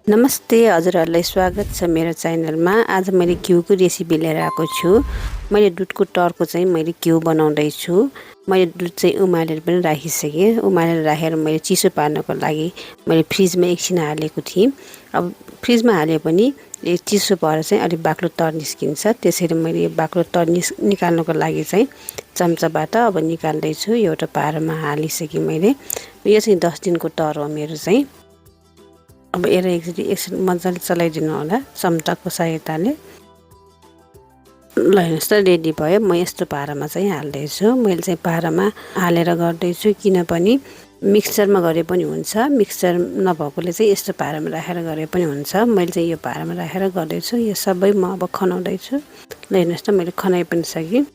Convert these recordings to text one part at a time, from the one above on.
नमस्ते हजुरहरुलाई स्वागत छ मेरो च्यानलमा। आज मैले घिउको रेसिपी लिएर आएको छु। मैले दुधको टर्को चाहिँ मैले घिउ बनाउँदै छु। मैले दुध चाहिँ उमालेर पनि राखिसके। उमालेर राखेर मैले चिसो पार्नको लागि मैले फ्रिजमा एकछिन हालेको थिएँ। अब फ्रिजमा हाले पनि यो चिसो भएर चाहिँ अलि बाक्लो तर निस्किन्छ। त्यसैले मैले यो बाक्लो तर निकाल्नको लागि चाहिँ चम्चाबाट अब निकाल्दै छु। एउटा पारामा हालिसके मैले। यो चाहिँ 10 दिनको तर हो मेरो चाहिँ। अब यसरी मजाले चलाइदिनु होला चम्चाको सहायताले। ल हेर्नुस् त रेडी भयो। म यस्तो पारामा चाहिँ हाल्दै छु। मैले चाहिँ पारामा हालेर गर्दै छु किनभने मिक्सचरमा गरे पनि हुन्छ। मिक्सचर नभएकोले चाहिँ यस्तो पारामा राखेर गरे पनि हुन्छ। मैले चाहिँ यो पारामा राखेर गर्दै छु। यो सबै म अब खनाउँदै छु। ल हेर्नुस् त मैले खनाइ पनि सके।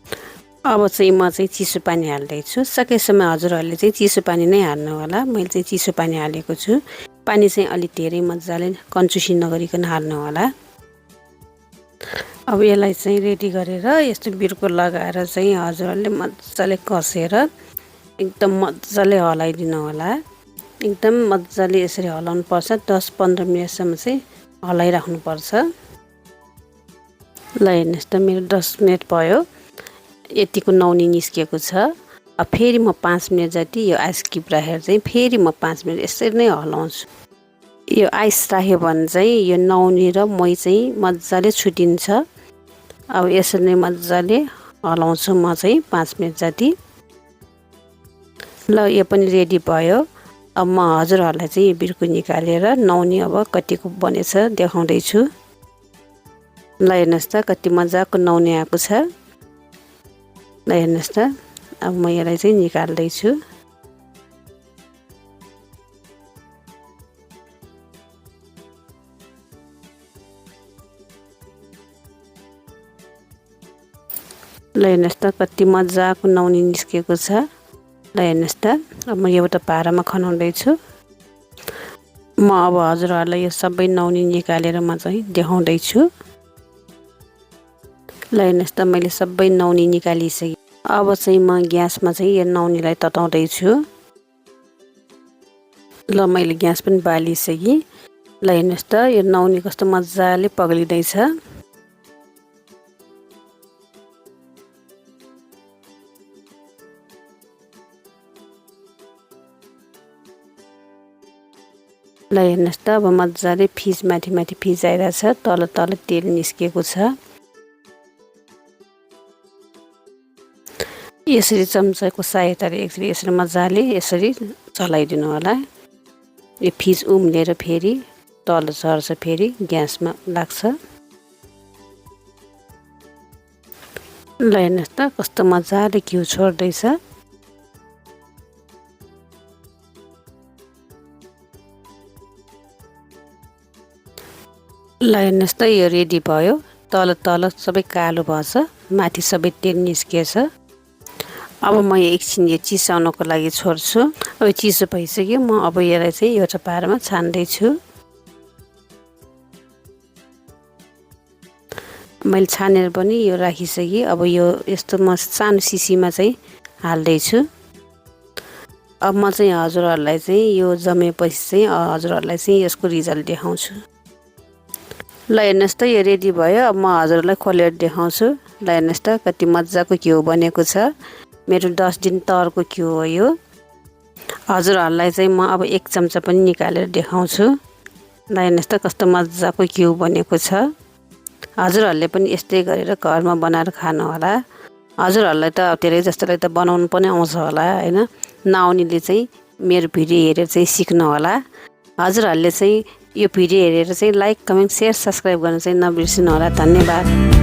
अब चाहिँ म चाहिँ चिसो पानी हाल्दै छु। सकेसम्म हजुरहरूले चाहिँ चिसो पानी नै हाल्नु होला। मैले चाहिँ चिसो पानी हालेको छु। पानी चाहिँ अलि धेरै मजाले कन्चुसी नगरिकन हाल्नु होला। अब यसलाई चाहिँ रेडी गरेर यस्तो बिर्को लगाएर चाहिँ हजुरहरूले मजाले कसेर एकदम मजाले हलाइदिनु होला। एकदम मजाले यसरी हलाउनु पर्छ। 10-15 मिनेटसम्म चाहिँ हलाइराख्नु पर्छ। ल हेर्नुस् त मेरो 10 मिनेट भयो। यतिको नौनी निस्केको छ। अब फेरि म 5 मिनेट जति यो आइस क्युब राखेर चाहिँ फेरि म 5 मिनेट यसरी नै हलाउँछु। यो आइस राख्यो भने चाहिँ यो नौनी र मही चाहिँ मजाले छुटिन्छ। अब यसरी नै मजाले हलाउँछु म चाहिँ 5 मिनेट जति। ल यो पनि रेडी भयो। अब म हजुरहरूलाई चाहिँ यो बिर्को निकालेर नौनी अब कतिको बनेछ देखाउँदै छु। ल हेर्नुस् त कति मजाको नौनी आएको छ। ल हेर्नुस् त अब म यसलाई चाहिँ निकाल्दै छु। ल हेर्नुस् त कति मजाको नौनी निस्केको छ। ल हेर्नुस् त अब म एउटा पारामा खनाउँदै छु। म अब हजुरहरूलाई यो सबै नौनी निकालेर म चाहिँ देखाउँदै छु। ल हेर्नुस् त मैले सबै नौनी निकालिसकेँ। अब चाहिँ म ग्यासमा चाहिँ यो नौनीलाई तताउँदै छु। ल मैले ग्यास पनि बालिसकेँ। ल हेर्नुस् त यो नौनी कस्तो मजाले पग्लिँदैछ। ल हेर्नुस् त अब मजाले फिज माथि माथि फिज आइरहेछ। तल तल तेल निस्केको छ। यसरी चम्चाको सहायताले यसरी मजाले यसरी चलाइदिनु होला। यो फिज उम्लेर फेरि तल झर्छ फेरि ग्यासमा लाग्छ। ल हेर्नुस् त कस्तो मजाले घिउ छोड्दैछ। ल हेर्नुस् त यो रेडी भयो। तल तल सबै कालो भएछ। माथि सबै तेल निस्केछ। अब म एकछिन यो चिसाउनको लागि छोड्छु। अब चिसो भइसक्यो। म अब यसलाई चाहिँ एउटा पारामा छान्दै छु। मैले छानेर पनि यो राखिसकेँ। अब यो यस्तो म सानो सिसीमा चाहिँ हाल्दै छु। अब म चाहिँ हजुरहरूलाई चाहिँ यो जमेपछि चाहिँ हजुरहरूलाई चाहिँ यसको रिजल्ट देखाउँछु। ल हेर्नुस् त यो रेडी भयो। अब म हजुरलाई खोलेर देखाउँछु। ल हेर्नुस् त कति मजाको घिउ बनेको छ। मेरो 10 दिन तरको घिउ हो यो। हजुरहरूलाई चाहिँ म अब 1 चम्चा पनि निकालेर देखाउँछु। ल हेर्नुस् त कस्तो मजाको घिउ बनेको छ। हजुरहरूले पनि यस्तै गरेर घरमा बनाएर खानु होला। हजुरहरूलाई त धेरै जस्तोलाई त बनाउनु पनि आउँछ होला हैन। नआउनेले चाहिँ मेरो भिडियो हेरेर चाहिँ सिक्नु होला। हजुरहरूले चाहिँ यो भिडियो हेरेर चाहिँ लाइक, कमेन्ट, शेयर, सब्स्क्राइब गर्न चाहिँ नबिर्सनु होला। धन्यवाद।